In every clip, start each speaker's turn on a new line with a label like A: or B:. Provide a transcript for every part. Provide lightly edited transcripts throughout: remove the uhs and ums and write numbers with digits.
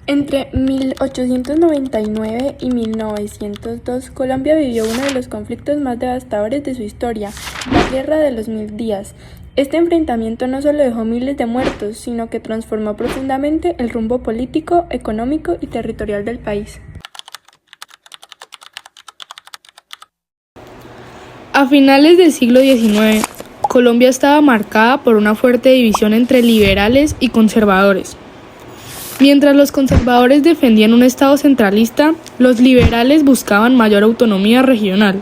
A: Entre 1899 y 1902, Colombia vivió uno de los conflictos más devastadores de su historia, la Guerra de los Mil Días. Este enfrentamiento no solo dejó miles de muertos, sino que transformó profundamente el rumbo político, económico y territorial del país.
B: A finales del siglo XIX, Colombia estaba marcada por una fuerte división entre liberales y conservadores. Mientras los conservadores defendían un Estado centralista, los liberales buscaban mayor autonomía regional.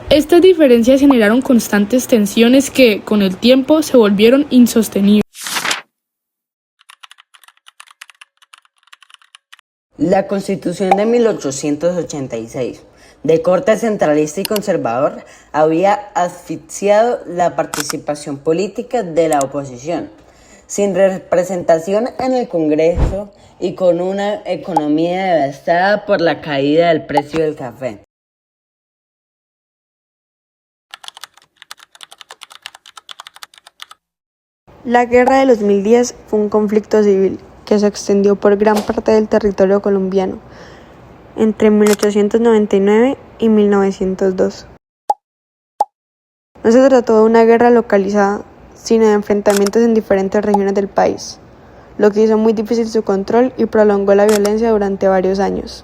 B: Estas diferencias generaron constantes tensiones que, con el tiempo, se volvieron insostenibles.
C: La Constitución de 1886, de corte centralista y conservador, había asfixiado la participación política de la oposición. Sin representación en el Congreso y con una economía devastada por la caída del precio del café.
D: La Guerra de los Mil Días fue un conflicto civil que se extendió por gran parte del territorio colombiano entre 1899 y 1902. No se trató de una guerra localizada, sino de enfrentamientos en diferentes regiones del país, lo que hizo muy difícil su control y prolongó la violencia durante varios años.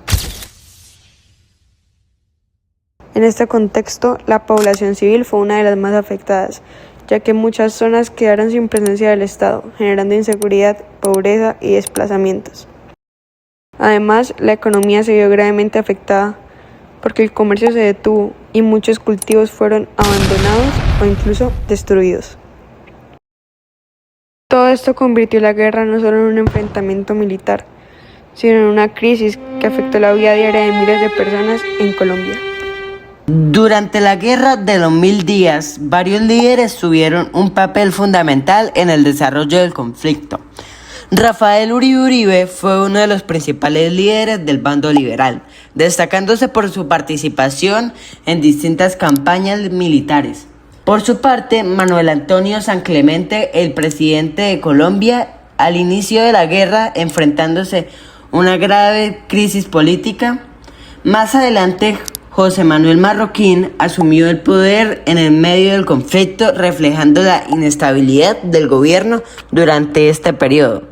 D: En este contexto, la población civil fue una de las más afectadas, ya que muchas zonas quedaron sin presencia del Estado, generando inseguridad, pobreza y desplazamientos. Además, la economía se vio gravemente afectada, porque el comercio se detuvo y muchos cultivos fueron abandonados o incluso destruidos. Todo esto convirtió la guerra no solo en un enfrentamiento militar, sino en una crisis que afectó la vida diaria de miles de personas en Colombia.
C: Durante la Guerra de los Mil Días, varios líderes tuvieron un papel fundamental en el desarrollo del conflicto. Rafael Uribe Uribe fue uno de los principales líderes del bando liberal, destacándose por su participación en distintas campañas militares. Por su parte, Manuel Antonio San Clemente, el presidente de Colombia, al inicio de la guerra, enfrentándose una grave crisis política. Más adelante, José Manuel Marroquín asumió el poder en el medio del conflicto, reflejando la inestabilidad del gobierno durante este periodo.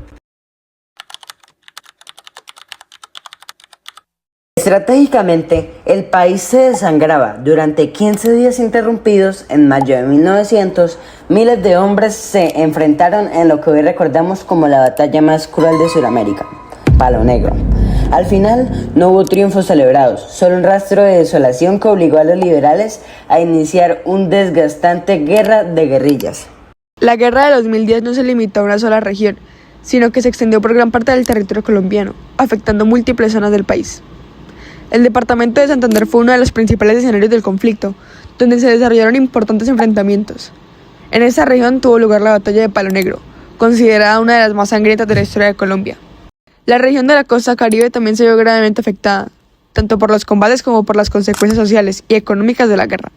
C: Estratégicamente, el país se desangraba. Durante 15 días interrumpidos, en mayo de 1900, miles de hombres se enfrentaron en lo que hoy recordamos como la batalla más cruel de Sudamérica, Palo Negro. Al final, no hubo triunfos celebrados, solo un rastro de desolación que obligó a los liberales a iniciar una desgastante guerra de guerrillas.
D: La Guerra de los Mil Días no se limitó a una sola región, sino que se extendió por gran parte del territorio colombiano, afectando múltiples zonas del país. El departamento de Santander fue uno de los principales escenarios del conflicto, donde se desarrollaron importantes enfrentamientos. En esta región tuvo lugar la batalla de Palo Negro, considerada una de las más sangrientas de la historia de Colombia. La región de la costa caribe también se vio gravemente afectada, tanto por los combates como por las consecuencias sociales y económicas de la guerra.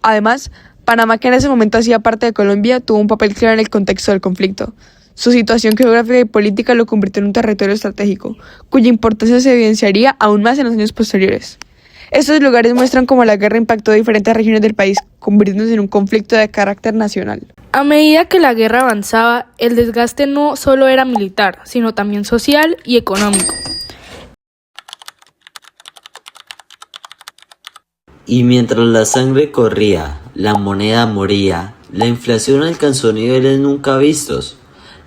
D: Además, Panamá, que en ese momento hacía parte de Colombia, tuvo un papel claro en el contexto del conflicto. Su situación geográfica y política lo convirtió en un territorio estratégico, cuya importancia se evidenciaría aún más en los años posteriores. Estos lugares muestran cómo la guerra impactó a diferentes regiones del país, convirtiéndose en un conflicto de carácter nacional.
B: A medida que la guerra avanzaba, el desgaste no solo era militar, sino también social y económico.
E: Y mientras la sangre corría, la moneda moría, la inflación alcanzó niveles nunca vistos.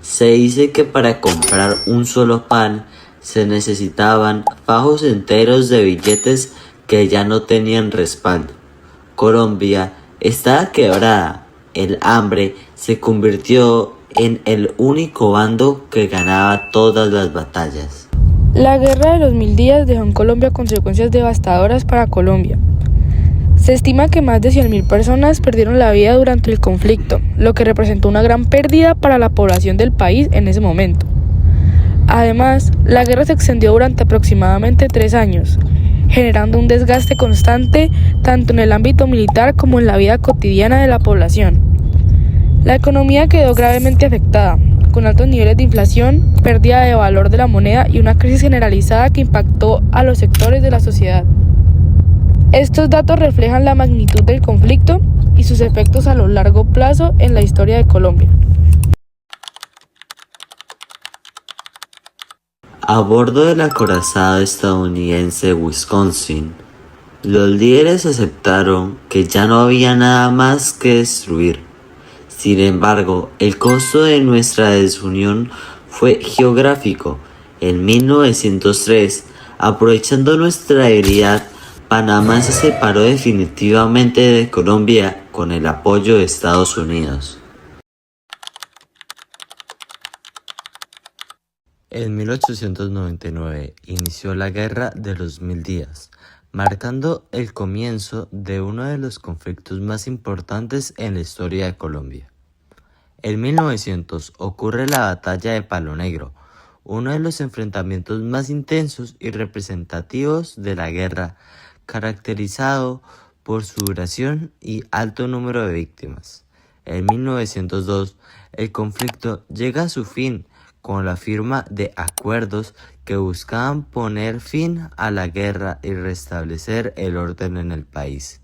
E: Se dice que para comprar un solo pan se necesitaban fajos enteros de billetes que ya no tenían respaldo. Colombia estaba quebrada. El hambre se convirtió en el único bando que ganaba todas las batallas.
B: La Guerra de los Mil Días dejó en Colombia consecuencias devastadoras para Colombia. Se estima que más de 100.000 personas perdieron la vida durante el conflicto, lo que representó una gran pérdida para la población del país en ese momento. Además, la guerra se extendió durante aproximadamente 3 años, generando un desgaste constante tanto en el ámbito militar como en la vida cotidiana de la población. La economía quedó gravemente afectada, con altos niveles de inflación, pérdida de valor de la moneda y una crisis generalizada que impactó a los sectores de la sociedad. Estos datos reflejan la magnitud del conflicto y sus efectos a lo largo plazo en la historia de Colombia.
E: A bordo del acorazado estadounidense Wisconsin, los líderes aceptaron que ya no había nada más que destruir. Sin embargo, el costo de nuestra desunión fue geográfico. En 1903, aprovechando nuestra debilidad, Panamá se separó definitivamente de Colombia con el apoyo de Estados Unidos. En 1899 inició la Guerra de los 1000 días, marcando el comienzo de uno de los conflictos más importantes en la historia de Colombia. En 1900 ocurre la Batalla de Palo Negro, uno de los enfrentamientos más intensos y representativos de la guerra, caracterizado por su duración y alto número de víctimas. En 1902, el conflicto llega a su fin con la firma de acuerdos que buscaban poner fin a la guerra y restablecer el orden en el país.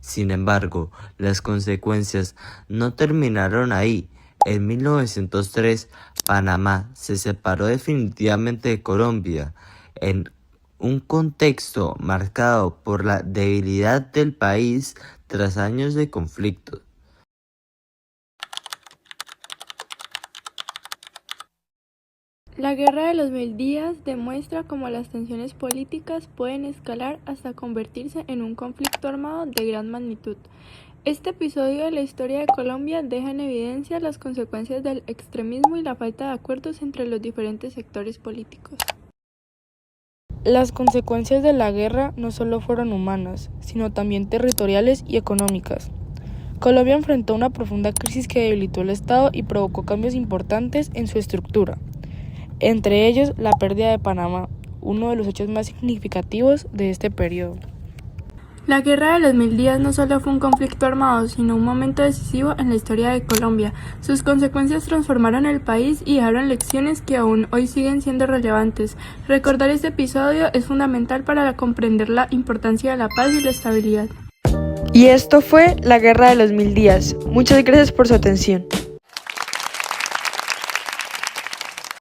E: Sin embargo, las consecuencias no terminaron ahí. En 1903, Panamá se separó definitivamente de Colombia, en un contexto marcado por la debilidad del país tras años de conflicto.
A: La Guerra de los 1000 días demuestra cómo las tensiones políticas pueden escalar hasta convertirse en un conflicto armado de gran magnitud. Este episodio de la historia de Colombia deja en evidencia las consecuencias del extremismo y la falta de acuerdos entre los diferentes sectores políticos.
B: Las consecuencias de la guerra no solo fueron humanas, sino también territoriales y económicas. Colombia enfrentó una profunda crisis que debilitó el Estado y provocó cambios importantes en su estructura. Entre ellos, la pérdida de Panamá, uno de los hechos más significativos de este periodo.
A: La Guerra de los 1000 días no solo fue un conflicto armado, sino un momento decisivo en la historia de Colombia. Sus consecuencias transformaron el país y dejaron lecciones que aún hoy siguen siendo relevantes. Recordar este episodio es fundamental para comprender la importancia de la paz y la estabilidad.
D: Y esto fue la Guerra de los 1000 días. Muchas gracias por su atención.